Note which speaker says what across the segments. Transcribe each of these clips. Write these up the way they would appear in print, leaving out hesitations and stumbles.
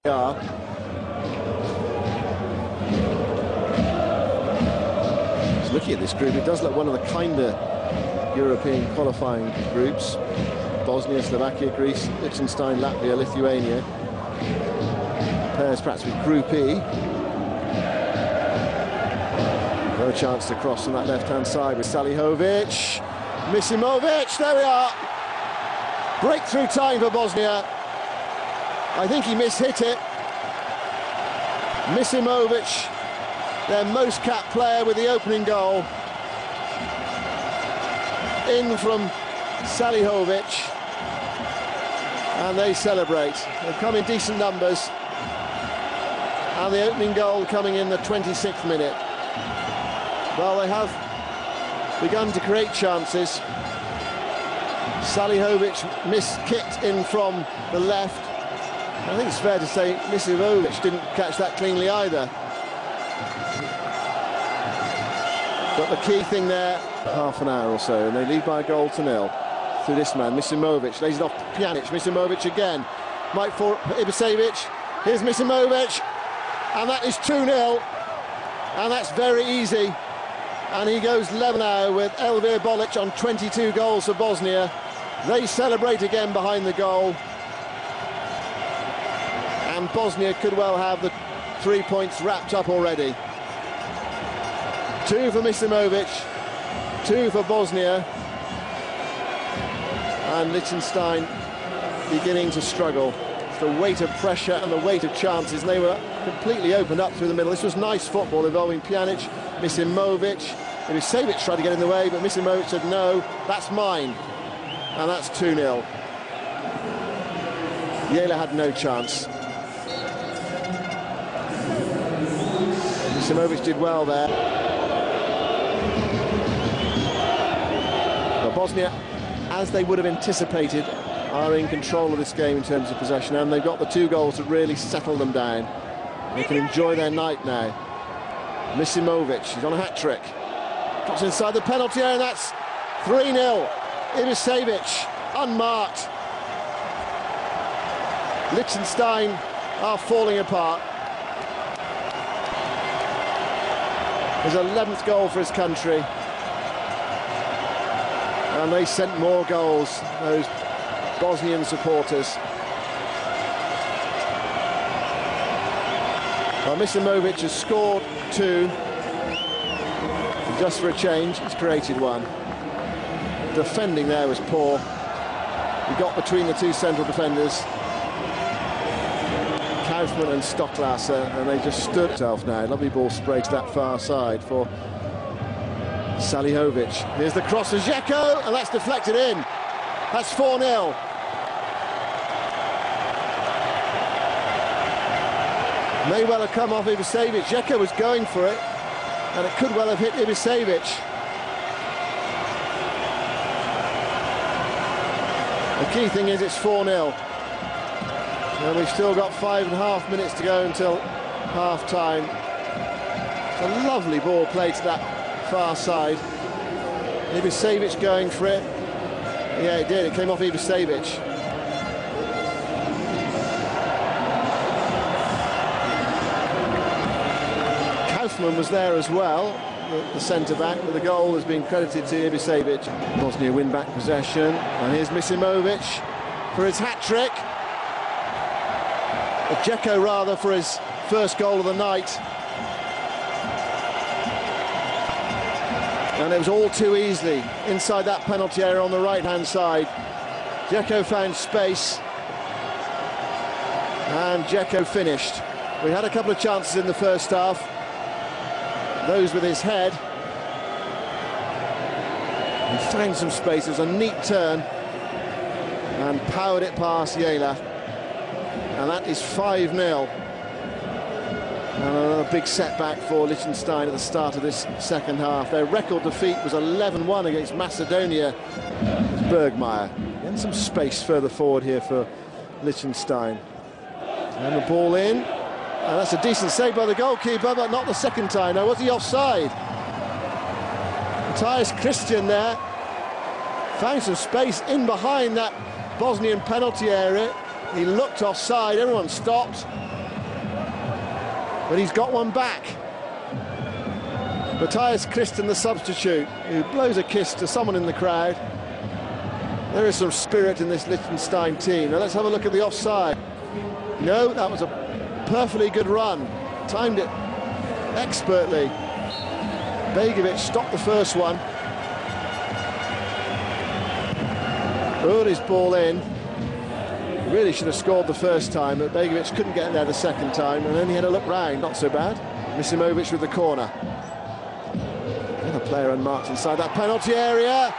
Speaker 1: are. Just looking at this group, it does look one of the kinder European qualifying groups. Bosnia, Slovakia, Greece, Lihtenštajn, Latvia, Lithuania. Pairs perhaps with Group E. No chance to cross on that left-hand side with Salihovic. Misimovic, there we are. Breakthrough time for Bosnia. I think he mishit it. Misimovic, their most capped player, with the opening goal. In from Salihovic. And they celebrate. They've come in decent numbers. And the opening goal coming in the 26th minute. Well, they have begun to create chances. Salihovic kicked in from the left. I think it's fair to say Misimovic didn't catch that cleanly either. But the key thing there, half an hour or so, and they lead by a goal to nil through this man, Misimovic. Lays it off to Pjanic. Misimovic again. Might for Ibisevic. Here's Misimovic. And that is 2-0. And that's very easy. And he goes level now with Elvir Bolic on 22 goals for Bosnia. They celebrate again behind the goal. And Bosnia could well have the 3 points wrapped up already. 2 for Misimovic, 2 for Bosnia. And Lihtenštajn beginning to struggle. The weight of pressure and the weight of chances. They were completely opened up through the middle. This was nice football involving Pjanic, Misimovic. Ibisevic tried to get in the way, but Misimovic said, no, that's mine. And that's 2-0. Jela had no chance. Misimovic did well there. But Bosnia, as they would have anticipated, are in control of this game in terms of possession, and they've got the 2 goals to really settle them down. They can enjoy their night now. Misimovic, he's on a hat-trick. Drops inside the penalty area, and that's 3-0. Ibisevic, unmarked. Lihtenštajn are falling apart. His 11th goal for his country. And they sent more goals, those Bosnian supporters. Well, Misimovic has scored 2. Just for a change, he's created 1. Defending there was poor. He got between the 2 central defenders, Kaufmann and Stocklasser, and they just stood itself now. Lovely ball sprayed to that far side for Salihovic. Here's the cross to DZEKO, and that's deflected in. That's 4-0. May well have come off Ibisevic. DZEKO was going for it, and it could well have hit Ibisevic. The key thing is it's 4-0. And we've still got 5.5 minutes to go until half-time. It's a lovely ball played to that far side. Ibisevic going for it. Yeah, it did. It came off Ibisevic. Kaufmann was there as well, the centre-back, but the goal has been credited to Ibisevic. Bosnia win back possession, and here's Misimovic for his hat-trick. DZEKO rather for his first goal of the night. And it was all too easily inside that penalty area on the right-hand side. DZEKO found space, and DZEKO finished. We had a couple of chances in the first half, those with his head. He found some space. It was a neat turn and powered it past Jela. And that is 5-0. And another big setback for Lihtenštajn at the start of this second half. Their record defeat was 11-1 against Macedonia. It's Bergmeyer. And some space further forward here for Lihtenštajn. And the ball in. And that's a decent save by the goalkeeper, but not the second time. Now, was he offside? Matthias Christian there. Found some space in behind that Bosnian penalty area. He looked offside, everyone stopped. But he's got one back. Matthias Christen, the substitute, who blows a kiss to someone in the crowd. There is some spirit in this Lihtenštajn team. Now let's have a look at the offside. No, that was a perfectly good run. Timed it expertly. Begovic stopped the first one. Uri's ball in. Really should have scored the first time, but Begovic couldn't get there the second time, and then he had a look round. Not so bad. Misimovic with the corner. And a player unmarked inside that penalty area.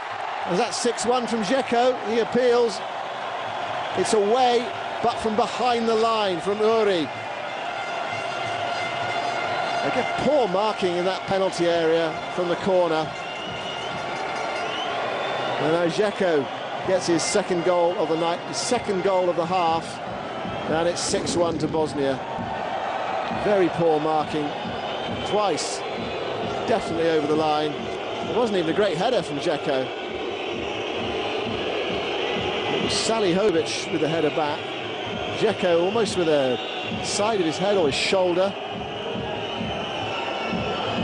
Speaker 1: And that's 6-1 from DZEKO. He appeals. It's away, but from behind the line from Uri. They get poor marking in that penalty area from the corner. And now DZEKO gets his second goal of the night, his second goal of the half, and it's 6-1 to Bosnia. Very poor marking, twice, definitely over the line. It wasn't even a great header from DZEKO. It was Salihovic with the header back. DZEKO almost with the side of his head or his shoulder.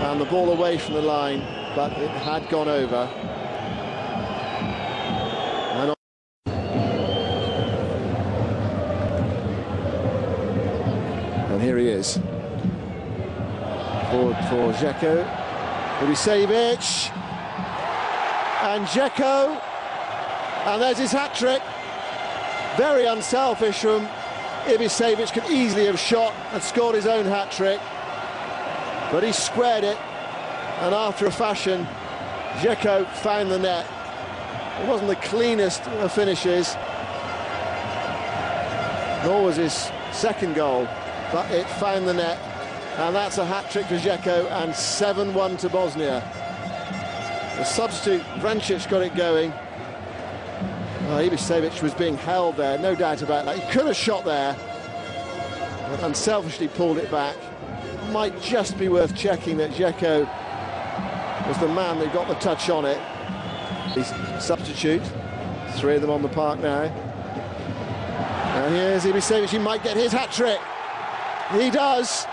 Speaker 1: And the ball away from the line, but it had gone over. And here he is. Forward for DZEKO. Ibisevic. And DZEKO. And there's his hat-trick. Very unselfish from Ibisevic. Could easily have shot and scored his own hat-trick. But he squared it. And after a fashion, DZEKO found the net. It wasn't the cleanest of finishes. Nor was his second goal. But it found the net, and that's a hat-trick for DZEKO, and 7-1 to Bosnia. The substitute, Vrancic, got it going. Ibisevic was being held there, no doubt about that. He could have shot there, but unselfishly pulled it back. Might just be worth checking that DZEKO was the man that got the touch on it. He's substitute, three of them on the park now. And here's Ibisevic, he might get his hat-trick. He does.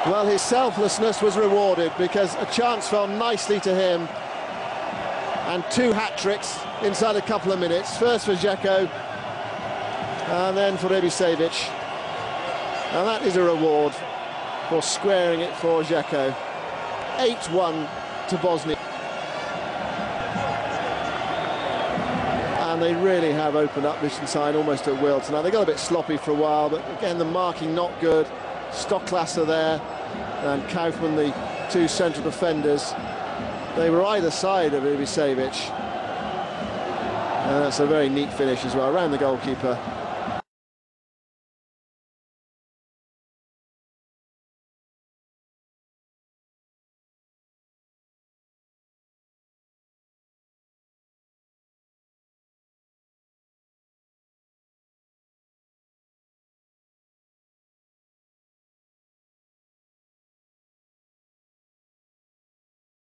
Speaker 1: Well, his selflessness was rewarded because a chance fell nicely to him. And two hat-tricks inside a couple of minutes. First for DZEKO, and then for Ibisevic. And that is a reward for squaring it for DZEKO. 8-1 to Bosnia. And they really have opened up Lihtenštajn almost at will tonight. They got a bit sloppy for a while, but again, the marking not good. Stocklasse there and Kaufmann, the two central defenders. They were either side of Ibisevic. And that's a very neat finish as well, around the goalkeeper.